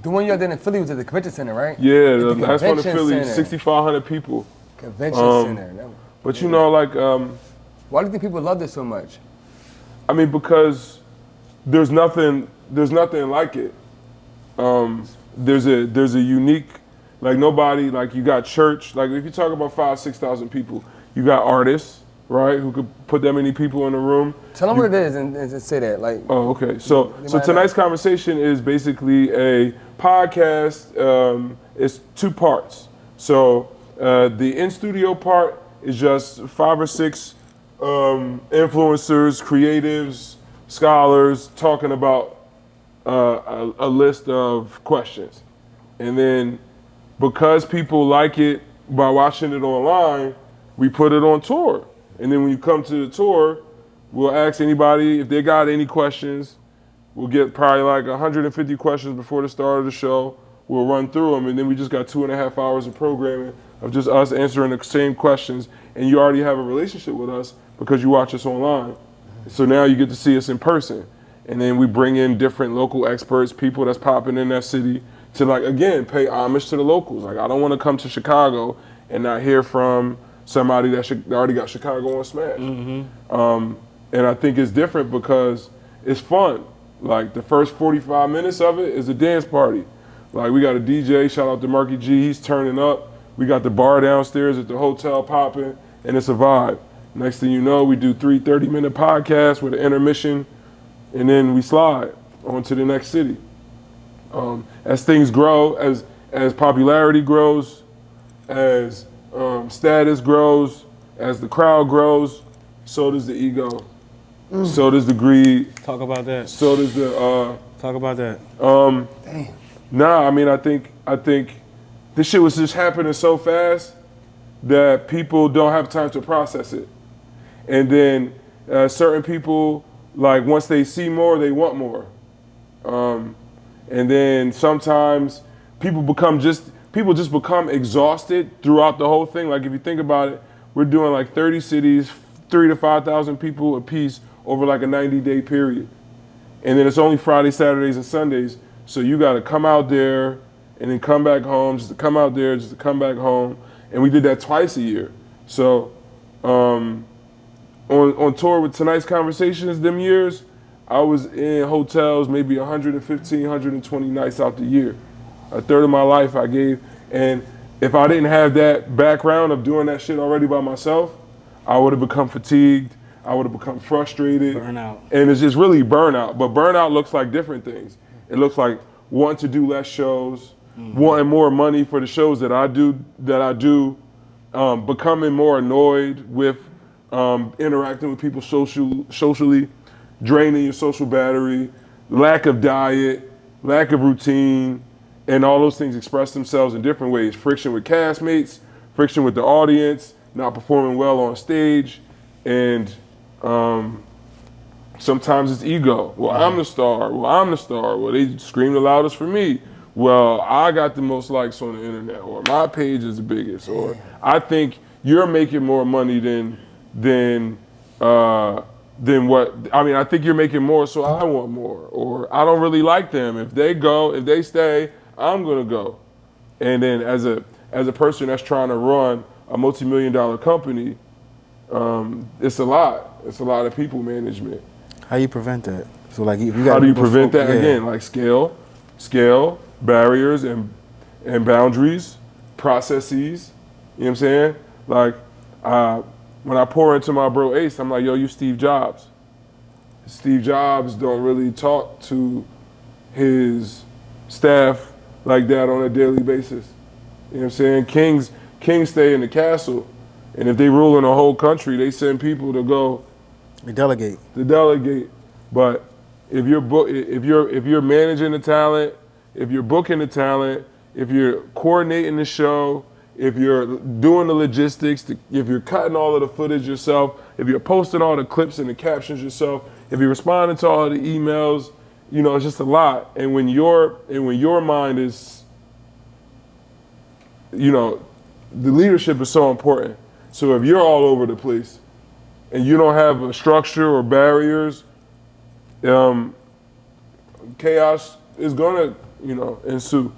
The one you did in Philly was at the convention center, right? Yeah, the the last one in Philly, center. 6,500 people. Convention center. But you know, like, why do you think people love this so much? I mean, because there's nothing like it. There's a unique, like nobody, like you got church, like if you talk about 5,000-6,000 people, you got artists, right, who could put that many people in a room. Tell them what it is and say that. Like. Oh, okay. So tonight's conversation is basically a podcast. It's 2 parts. So the in-studio part is just 5 or 6 influencers, creatives, scholars talking about a list of questions. And then because people like it by watching it online, we put it on tour. And then when you come to the tour, we'll ask anybody if they got any questions. We'll get probably like 150 questions before the start of the show. We'll run through them, and then we just got 2.5 hours of programming of just us answering the same questions. And you already have a relationship with us because you watch us online. So now you get to see us in person. And then we bring in different local experts, people that's popping in that city to, like, again, pay homage to the locals. Like, I don't want to come to Chicago and not hear from somebody that already got Chicago on Smash. And I think it's different because it's fun. Like, the first 45 minutes of it is a dance party. Like, we got a DJ, shout out to Marky G, he's turning up. We got the bar downstairs at the hotel popping, and it's a vibe. Next thing you know, we do 3 30-minute podcasts with an intermission, and then we slide on to the next city. As things grow, as popularity grows, as status grows, as the crowd grows, so does the ego. So does the greed. Talk about that. So does the Talk about that. Damn. Nah, I mean, I think this shit was just happening so fast that people don't have time to process it. And then certain people, like, once they see more, they want more. And then sometimes people just become exhausted throughout the whole thing. Like, if you think about it, we're doing like 30 cities, 3,000 to 5,000 people a piece over like a 90-day period. And then it's only Fridays, Saturdays, and Sundays. So you got to come out there and then come back home, just to come out there, just to come back home. And we did that twice a year. So on tour with Tonight's Conversations, them years, I was in hotels maybe 115, 120 nights out the year. A third of my life I gave. And if I didn't have that background of doing that shit already by myself, I would have become fatigued. I would have become frustrated. Burnout. And it's just really burnout. But burnout looks like different things. It looks like wanting to do less shows, wanting more money for the shows that I do, becoming more annoyed with interacting with people socially, draining your social battery, lack of diet, lack of routine, and all those things express themselves in different ways. Friction with castmates, friction with the audience, not performing well on stage, and sometimes it's ego. Well, I'm the star. Well, they scream the loudest for me. Well, I got the most likes on the internet, or my page is the biggest, or I think you're making more money than what, I mean, I think you're making more, so I want more, or I don't really like them. If they stay, I'm gonna go. And then as a person that's trying to run a multi-million-dollar company, it's a lot. It's a lot of people management. How you prevent that? So like, if you how do you prevent that? Again, like scale, barriers and boundaries, processes. You know what I'm saying? Like, when I pour into my bro Ace, I'm like, yo, you Steve Jobs. Steve Jobs don't really talk to his staff like that on a daily basis. You know what I'm saying? Kings stay in the castle, and if they rule in a whole country, they send people to go. They delegate. To delegate. But if you're managing the talent, if you're booking the talent, if you're coordinating the show, if you're doing the logistics, if you're cutting all of the footage yourself, if you're posting all the clips and the captions yourself, if you're responding to all of the emails, you know, it's just a lot. And when your mind is, you know, the leadership is so important. So if you're all over the place and you don't have a structure or barriers, chaos ensue.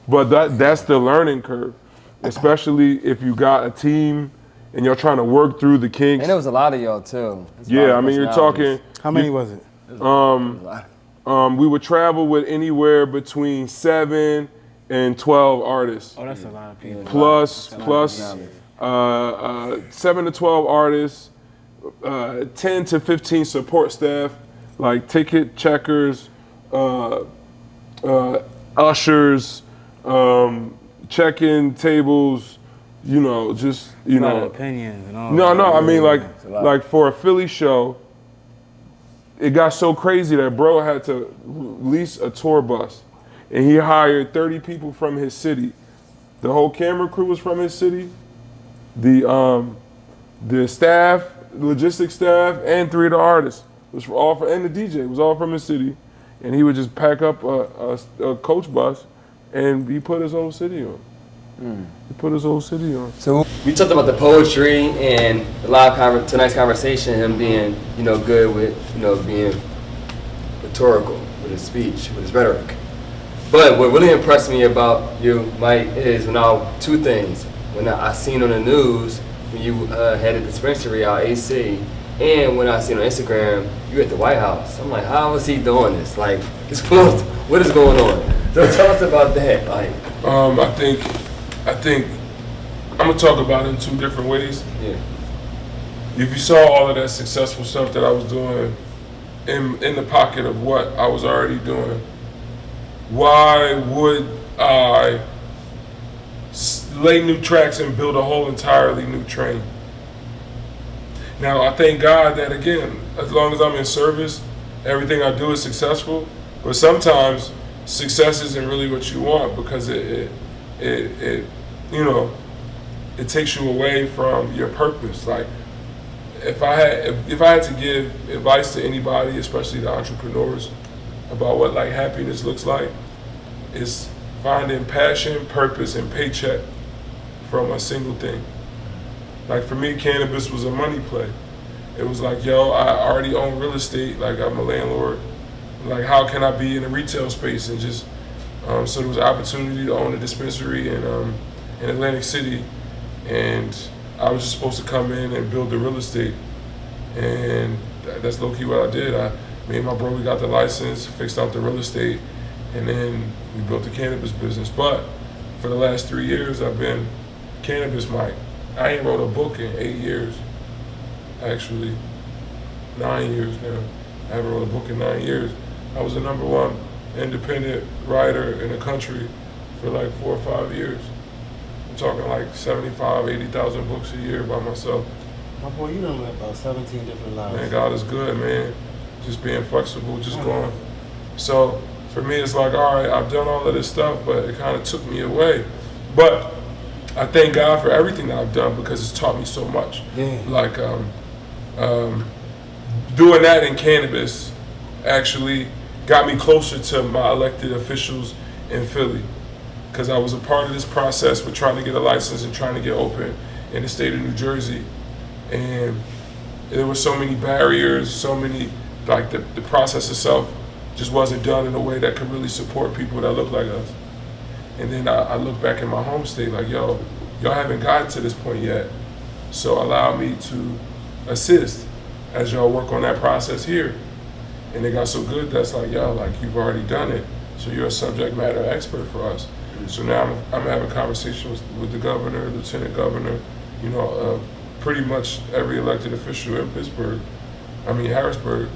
But that's the learning curve, especially if you got a team and you're trying to work through the kinks. And there was a lot of y'all too. Yeah, I mean, you're talking. How many was it? We would travel with anywhere between 7 and 12 artists. Oh, that's a lot of people. Plus 7 to 12 artists, 10 to 15 support staff, like ticket checkers, ushers, check-in tables, just, A lot of opinions and all No, that. I mean, like for a Philly show, it got so crazy that bro had to lease a tour bus, and he hired 30 people from his city. The whole camera crew was from his city. The staff, logistics staff, and 3 of the artists was and the DJ was all from his city, and he would just pack up a coach bus, and he put his whole city on. He put his whole city on. So We talked about the poetry and tonight's conversation, him being, good with, being rhetorical with his speech, with his rhetoric. But what really impressed me about you, Mike, is two things. When I seen on the news when you had a dispensary out AC, and when I seen on Instagram you at the White House. I'm like, how is he doing this? Like, what is going on? So tell us about that. Like, I think I'm gonna talk about it in 2 different ways. yeah, If you saw all of that successful stuff that I was doing in the pocket of what I was already doing, why would I lay new tracks and build a whole entirely new train? Now, I thank God that, again, as long as I'm in service, everything I do is successful. But sometimes success isn't really what you want, because it takes you away from your purpose. Like, if I had to give advice to anybody, especially the entrepreneurs, about what like happiness looks like, is finding passion, purpose, and paycheck from a single thing. Like, for me, cannabis was a money play. It was like, I already own real estate. Like, I'm a landlord. Like, how can I be in a retail space? And just so there was an opportunity to own a dispensary in Atlantic City, and I was just supposed to come in and build the real estate, and that's low-key what I did. Me and my bro, we got the license, fixed out the real estate, and then we built the cannabis business. But for the last 3 years, I've been Cannabis Mike. I ain't wrote a book in 8 years, actually, 9 years now. I haven't wrote a book in 9 years. I was the #1 independent writer in the country for like 4 or 5 years. I'm talking like 75, 80,000 books a year by myself. My boy, you done lived about 17 different lives. Man, God is good, man. Just being flexible, just going. So for me, it's like, all right, I've done all of this stuff, but it kind of took me away. But I thank God for everything that I've done, because it's taught me so much. Yeah. Like doing that in cannabis actually got me closer to my elected officials in Philly, because I was a part of this process with trying to get a license and trying to get open in the state of New Jersey. And there were so many barriers, so many, like the process itself just wasn't done in a way that could really support people that look like us. And then I look back in my home state like, y'all haven't gotten to this point yet. So allow me to assist as y'all work on that process here. And it got so good that's like, you've already done it. So you're a subject matter expert for us. So now I'm having conversations with the governor, lieutenant governor, pretty much every elected official in Harrisburg,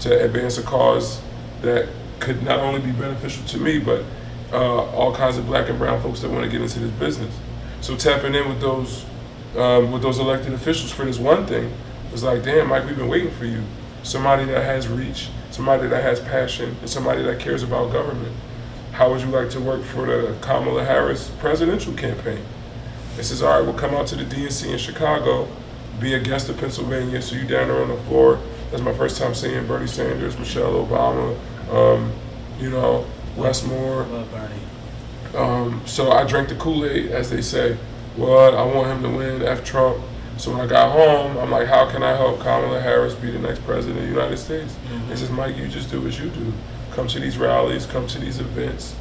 to advance a cause that could not only be beneficial to me, but all kinds of black and brown folks that want to get into this business. So tapping in with those elected officials for this one thing was like, damn, Mike, we've been waiting for you. Somebody that has reach, somebody that has passion, and somebody that cares about government. How would you like to work for the Kamala Harris presidential campaign? It says, all right, we'll come out to the DNC in Chicago, be a guest of Pennsylvania, so you down there on the floor. That's my first time seeing Bernie Sanders, Michelle Obama, Westmore. Love Bernie. So I drank the Kool-Aid, as they say. What? I want him to win, F Trump. So when I got home, I'm like, how can I help Kamala Harris be the next president of the United States? It says, Mike, you just do what you do. come to these rallies, come to these events,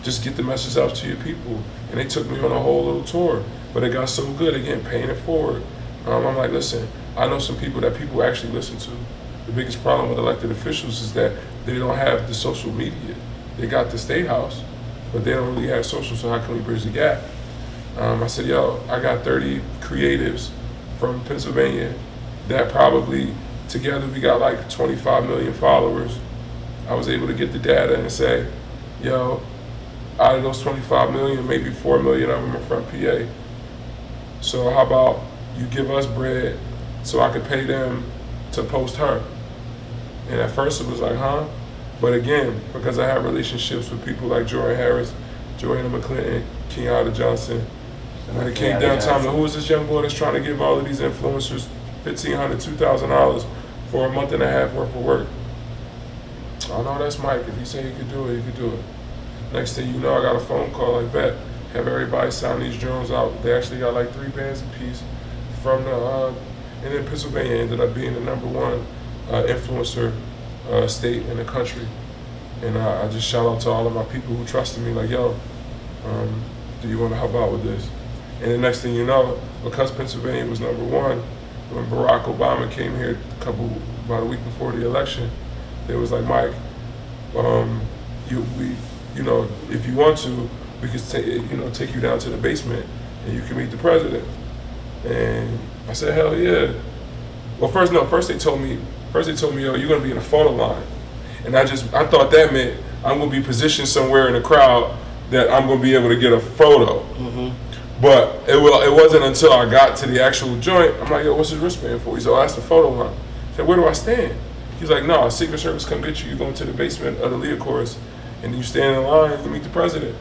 just get the message out to your people. And they took me on a whole little tour, but it got so good, again, paying it forward. I'm like, listen, I know some people that people actually listen to. The biggest problem with elected officials is that they don't have the social media. They got the State House, but they don't really have social, so how can we bridge the gap? I said, yo, I got 30 creatives from Pennsylvania that probably, together we got like 25 million followers. I was able to get the data and say, yo, out of those 25 million, maybe 4 million of them are from PA. So how about you give us bread so I could pay them to post her? And at first it was like, huh? But again, because I have relationships with people like Jordan Harris, Joanna McClinton, Kenyatta Johnson, when it came down time to who is this young boy that's trying to give all of these influencers $1,500, $2,000 for a month and a half worth of work? I know that's Mike. If he said he could do it, he could do it. Next thing you know, I got a phone call like that. Have everybody sign these drones out. They actually got like 3 bands apiece from the, and then Pennsylvania ended up being the #1 influencer state in the country. And I just shout out to all of my people who trusted me, like, yo, do you want to help out with this? And the next thing you know, because Pennsylvania was #1, when Barack Obama came here about a week before the election, they was like, Mike, if you want to, we could take you down to the basement and you can meet the president. And I said, hell yeah. Well, first they told me, yo, you're gonna be in a photo line. And I thought that meant I'm gonna be positioned somewhere in the crowd that I'm gonna be able to get a photo. Mm-hmm. But it wasn't until I got to the actual joint, I'm like, yo, what's his wristband for? He said, oh, that's the photo line. I said, where do I stand? He's like, no, Secret Service come get you. You go into the basement of the Leah Chorus and you stand in line and you meet the president.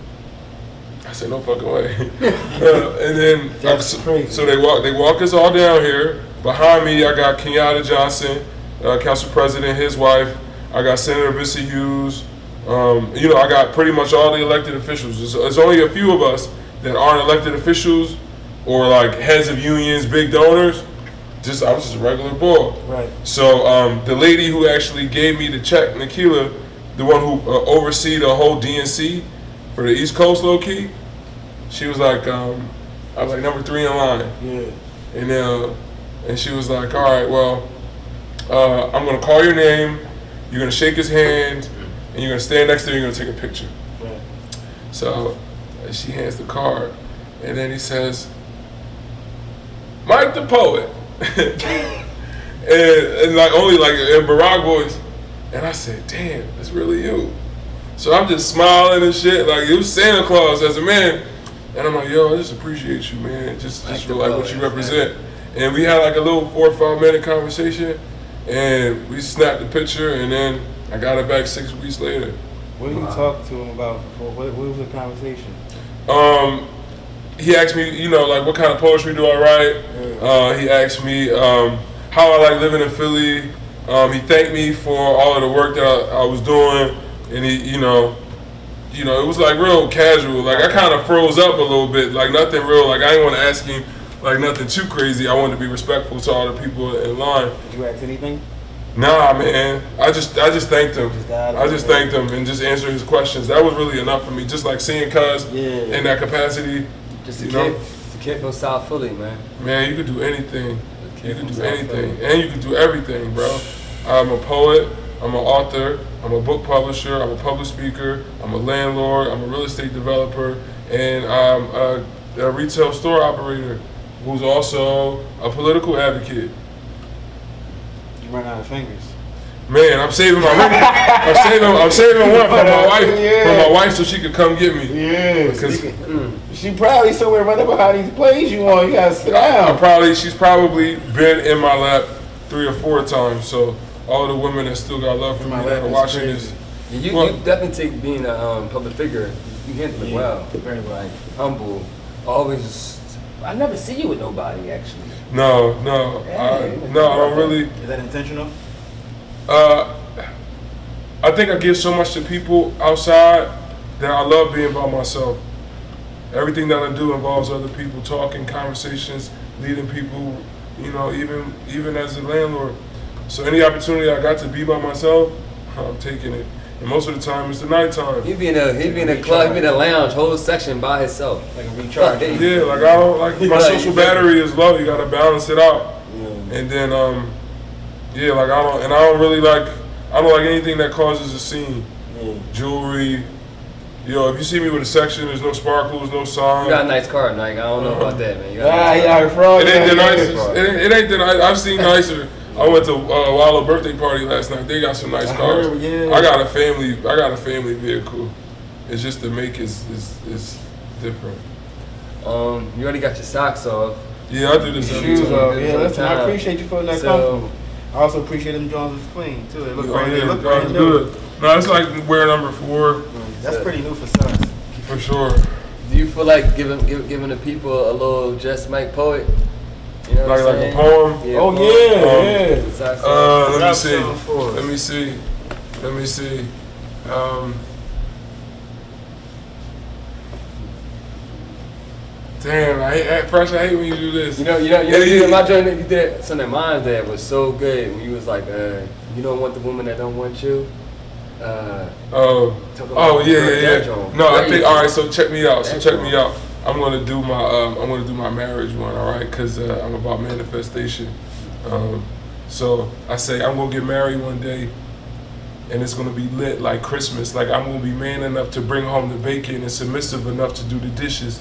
I said, no fucking way. And then, that's crazy. So they walk us all down here. Behind me, I got Kenyatta Johnson, Council President, his wife. I got Senator Missy Hughes. I got pretty much all the elected officials. There's only a few of us that aren't elected officials or like heads of unions, big donors. I was just a regular boy. Right. So the lady who actually gave me the check, Nikila, the one who oversee the whole DNC for the East Coast, low key, she was like, I was like #3 in line. Yeah. And she was like, all right, well, I'm gonna call your name. You're gonna shake his hand, and you're gonna stand next to him. You're gonna take a picture. Right. So she hands the card, and then he says, Mike the poet. and like only like in Barack voice. And I said, damn, that's really you. So I'm just smiling and shit, like it was Santa Claus as a man. And I'm like, yo, I just appreciate you, man. Just for like what you represent. And we had like a little 4 or 5 minute conversation, and we snapped the picture, and then I got it back 6 weeks later. What did you talk to him about before? What was the conversation? He asked me, like what kind of poetry do I write? He asked me how I like living in Philly. He thanked me for all of the work that I was doing, and he, it was like real casual. Like I kind of froze up a little bit, like nothing real. Like I didn't want to ask him like nothing too crazy. I wanted to be respectful to all the people in line. Did you ask anything? Nah, man. I just thanked him. I just thanked him and just answered his questions. That was really enough for me. Just like seeing Cuz in that capacity. Just a kid from South Philly, man. Man, you could do anything. You can do anything, and you can do everything, bro. I'm a poet, I'm an author, I'm a book publisher, I'm a public speaker, I'm a landlord, I'm a real estate developer, and I'm a retail store operator who's also a political advocate. You run out of fingers. Man, I'm saving my ring. I'm saving one for my wife, for my wife, so she could come get me. Yeah. Because she probably somewhere running behind these plays you on. You gotta sit down. She's probably been in my lap 3 or 4 times. So all the women that still got love for me that are watching this. You definitely take being a public figure. You handle it well. Very like humble. Always. I never see you with nobody actually. No, I don't really. Is that intentional? I think I give so much to people outside that I love being by myself. Everything that I do involves other people, talking, conversations, leading people, even as a landlord. So any opportunity I got to be by myself, I'm taking it. And most of the time, it's the nighttime. He'd be in a club, he'd be in a lounge, whole section by himself. Like a recharge. Yeah, like I don't like my social battery is low. You gotta balance it out. Yeah. And then yeah, like I don't like anything that causes a scene. Jewelry. Yo, if you see me with a section, there's no sparkles, no sign. You got a nice car, Nike. I don't know about that, man. It ain't the nicest. I've seen nicer. I went to Wallow birthday party last night. They got some nice cars. I got a family vehicle. It's just the make is different. You already got your socks off. Yeah, I do this every time. Yeah, listen, I appreciate you feeling that comfortable. I also appreciate them Jones is clean too. They look brand new. Good. No, it's like wear number 4. That's pretty new for Sons. For sure. Do you feel like giving the people a little Just Mike Poet? You know what I'm saying? Like a poem? Yeah, Let me see. Damn, I hate when you do this. You know, my joint that you did something at mine that was so good when you was like, you don't want the woman that don't want you. Yeah. No, I think all right. So check me out. I'm gonna do my marriage one. All right, because I'm about manifestation. So I say I'm gonna get married one day, and it's gonna be lit like Christmas. Like I'm gonna be man enough to bring home the bacon and submissive enough to do the dishes.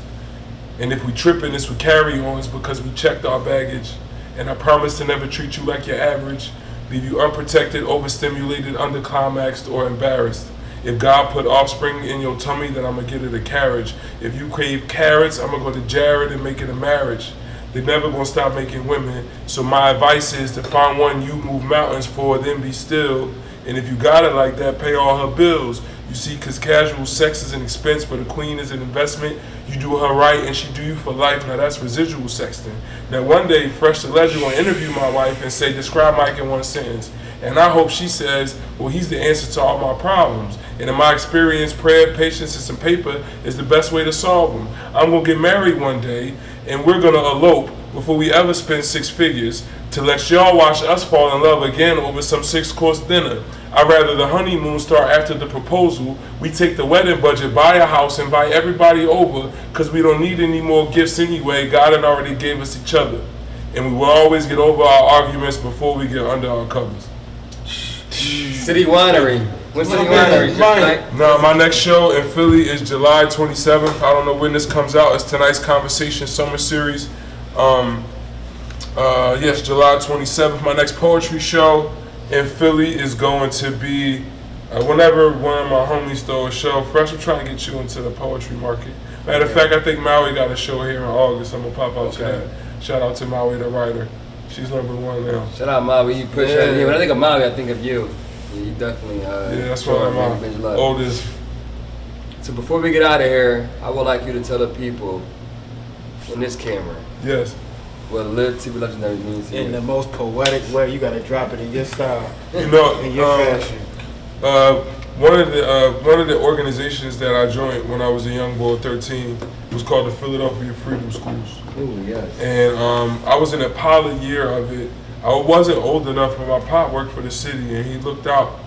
And if we tripping this with carry-ons because we checked our baggage. And I promise to never treat you like your average. Leave you unprotected, overstimulated, underclimaxed, or embarrassed. If God put offspring in your tummy, then I'm going to get it a carriage. If you crave carrots, I'm going to go to Jared and make it a marriage. They're never going to stop making women. So my advice is to find one you move mountains for, then be still. And if you got it like that, pay all her bills. You see, because casual sex is an expense, but a queen is an investment. You do her right and she do you for life. Now that's residual sexting. Now one day, Fresh to Legend will interview my wife and say, describe Mike in one sentence. And I hope she says, well, he's the answer to all my problems. And in my experience, prayer, patience, and some paper is the best way to solve them. I'm going to get married one day, and we're going to elope before we ever spend 6 figures to let y'all watch us fall in love again over some 6-course dinner. I'd rather the honeymoon start after the proposal. We take the wedding budget, buy a house, invite everybody over, because we don't need any more gifts anyway. God had already gave us each other. And we will always get over our arguments before we get under our covers. City Winery. When's City Winery? No, my next show in Philly is July 27th. I don't know when this comes out. It's tonight's Conversation Summer Series. Yes, July 27th. My next poetry show in Philly is going to be whenever one of my homies throw a show. Fresh, I'm trying to get you into the poetry market. Matter of fact, I think Maui got a show here in August. I'm going to pop out to that. Shout out to Maui, the writer. She's #1 now. Shout out Maui, you push her. Yeah, when I think of Maui, I think of you. You definitely. Yeah, that's why I'm oldest. So before we get out of here, I would like you to tell the people in this camera. Yes. What Live to Be Legendary means to you. In the most poetic way, you gotta drop it in your style. You know, in your fashion. One of the organizations that I joined when I was a young boy, 13, was called the Philadelphia Freedom Schools. Ooh, yes. And I was in a pilot year of it. I wasn't old enough, but my pop worked for the city, and he looked out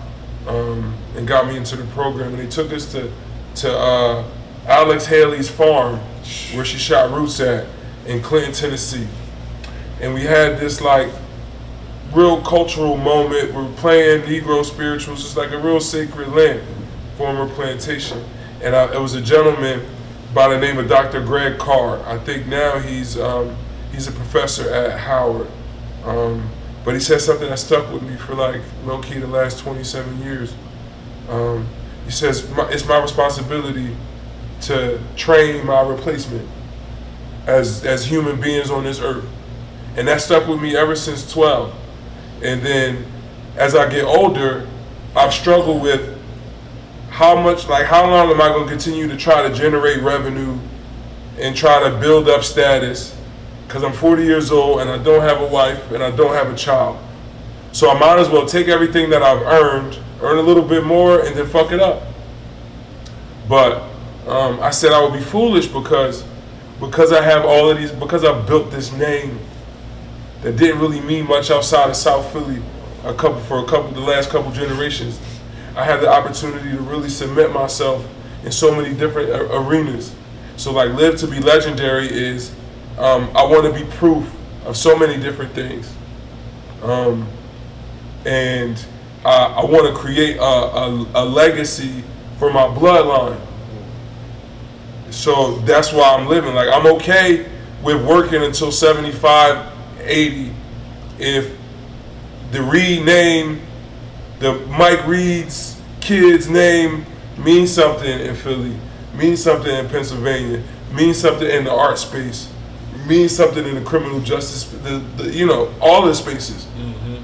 and got me into the program. And they took us to Alex Haley's farm, where she shot roots at, in Clinton, Tennessee. And we had this like real cultural moment. We're playing Negro spirituals, just like a real sacred land, former plantation. And it was a gentleman by the name of Dr. Greg Carr. I think now he's a professor at Howard. But he said something that stuck with me for like low-key the last 27 years. He says, it's my responsibility to train my replacement as human beings on this earth. And that stuck with me ever since 12. And then as I get older, I've struggled with how long am I going to continue to try to generate revenue and try to build up status, because I'm 40 years old and I don't have a wife and I don't have a child. So I might as well take everything that I've earn a little bit more, and then fuck it up. But I said I would be foolish because I have all of these, because I've built this name that didn't really mean much outside of South Philly the last couple generations. I had the opportunity to really cement myself in so many different arenas. So like live to be legendary is, I want to be proof of so many different things. And I want to create a legacy for my bloodline. So that's why I'm living. Like I'm okay with working until 75, 80 if the Reid name, the Mike Reid's kid's name means something in Philly, means something in Pennsylvania, means something in the art space, means something in the criminal justice, you know, all the spaces.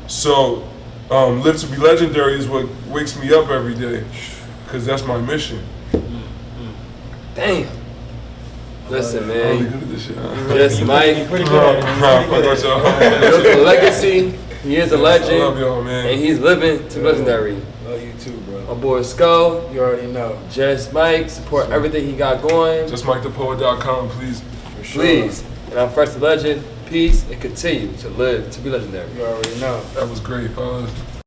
So live to be legendary is what wakes me up every day, because that's my mission. Damn. Listen, I'm really man. good at this shit. Yes, Mike. Pretty good. Built a legacy. He is a legend. I love y'all, man. And he's living to be legendary. Love you too, bro. My boy Skull, You already know. Just Mike, support everything he got going. JustMikeThePoet.com, please. For sure. Please. And I'm First Legend. Peace and continue to live to be legendary. You already know. That was great, fellas.